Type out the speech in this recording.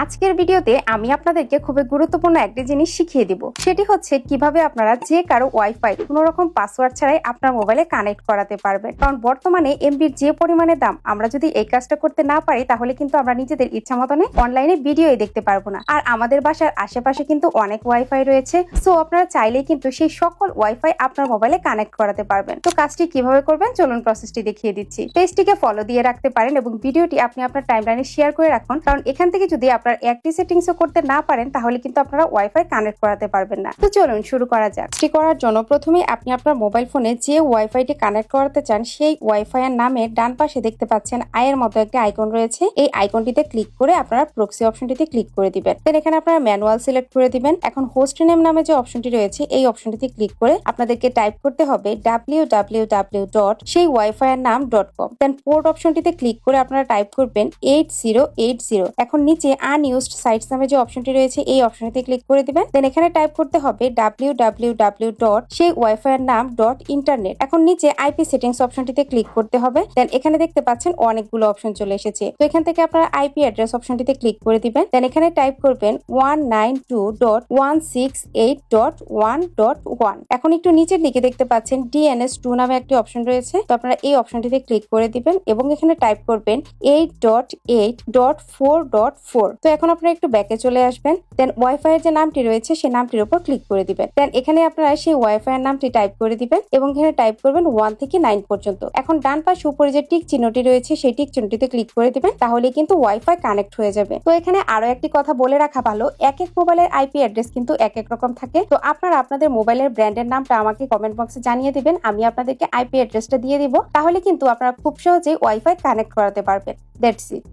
আজকের ভিডিওতে আমি আপনাদেরকে খুবই গুরুত্বপূর্ণ একটি জিনিস শিখিয়ে দিব। সেটি হচ্ছে কিভাবে আপনারা যে কারো ওয়াইফাই কোনো রকম পাসওয়ার্ড ছাড়াই আপনার মোবাইলে কানেক্ট করাতে পারবেন। কারণ বর্তমানে এমবির যে পরিমাণে দাম, আমরা যদি এই কাজটা করতে না পারি তাহলে কিন্তু আমরা নিজেদের ইচ্ছা মতনে অনলাইনে ভিডিওই দেখতে পারবো না। আর আমাদের বাসার আশেপাশে কিন্তু অনেক ওয়াইফাই রয়েছে, সো আপনারা চাইলেই কিন্তু সেই সকল ওয়াইফাই আপনার মোবাইলে কানেক্ট করাতে পারবেন। তো কাজটি কিভাবে করবেন চলুন প্রসেসটি দেখিয়ে দিচ্ছি। পেজটিকে ফলো দিয়ে রাখতে পারেন এবং ভিডিওটি আপনি আপনার টাইমলাইনে শেয়ার করে রাখুন, কারণ এখান থেকে যদি আপনার একটি সেটিংসও করতে না পারেন তাহলে কিন্তু আপনারা ওয়াইফাই কানেক্ট করাতে পারবেন না। তো চলুন শুরু করা যাক। এটি করার জন্য প্রথমেই আপনি আপনার মোবাইল ফোনে যে ওয়াইফাইটি কানেক্ট করাতে চান সেই ওয়াইফাই এর নামে ডান পাশে দেখতে পাচ্ছেন আইয়ের মতো একটি আইকন রয়েছে। এই আইকনটিতে ক্লিক করে আপনারা প্রক্সি অপশনটিতে ক্লিক করে দিবেন। দেন এখানে আপনারা ম্যানুয়াল সিলেক্ট করে দিবেন। এখন হোস্ট নেম নামে যে অপশনটি রয়েছে এই অপশনটিতে ক্লিক করে আপনাদেরকে টাইপ করতে হবে www. সেই ওয়াইফাই এর নাম .com। দেন পোর্ট অপশনটিতে ক্লিক করে আপনারা টাইপ করবেন 8080। এখন নিচে আনইউজড সাইটস নামে যে অপশনটি রয়েছে এই অপশনটিতে ক্লিক করে দিবেন। দেন এখানে টাইপ করতে হবে www. সেই ওয়াইফাই এর নাম .internet। এখন নিচে আইপি সেটিংস অপশনটিতে ক্লিক করতে হবে। দেন এখানে দেখতে পাচ্ছেন অনেকগুলো অপশন চলে এসেছে। তো এখান থেকে আপনারা আইপি অ্যাড্রেস অপশনটিতে ক্লিক করে দিবেন। দেন এখানে টাইপ করবেন 192.168.1.1। এখন একটু নিচের দিকে দেখতে পাচ্ছেন DNS2 নামে একটি অপশন রয়েছে। তো আপনারা এই অপশনটিতে ক্লিক করে দিবেন এবং এখানে টাইপ করবেন 8.8.4.4। তো এখন আপনারা একটু ব্যাকে চলে আসবেন। দেন ওয়াইফাই এর যে নামটি রয়েছে সেই নামটির উপর ক্লিক করে দিবেন। দেন এখানে আপনারা সেই ওয়াইফাই এর নামটি টাইপ করে দিবেন এবং এখানে টাইপ করবেন 1 থেকে 9 পর্যন্ত। এখন ডান পাশে উপরে যে টিক চিহ্নটি রয়েছে সেই টিক চিহ্নটিতে ক্লিক করে দিবেন, তাহলে কিন্তু ওয়াইফাই কানেক্ট হয়ে যাবে। তো এখানে আরো একটি কথা বলে রাখা ভালো, এক এক মোবাইলের আইপি অ্যাড্রেস কিন্তু এক এক রকম থাকে। তো আপনারা আপনাদের মোবাইলের ব্র্যান্ডের নামটা আমাকে কমেন্ট বক্সে জানিয়ে দিবেন, আমি আপনাদেরকে আইপি অ্যাড্রেসটা দিয়ে দিব, তাহলে কিন্তু আপনারা খুব সহজেই ওয়াইফাই কানেক্ট করাতে পারবেন। That's it.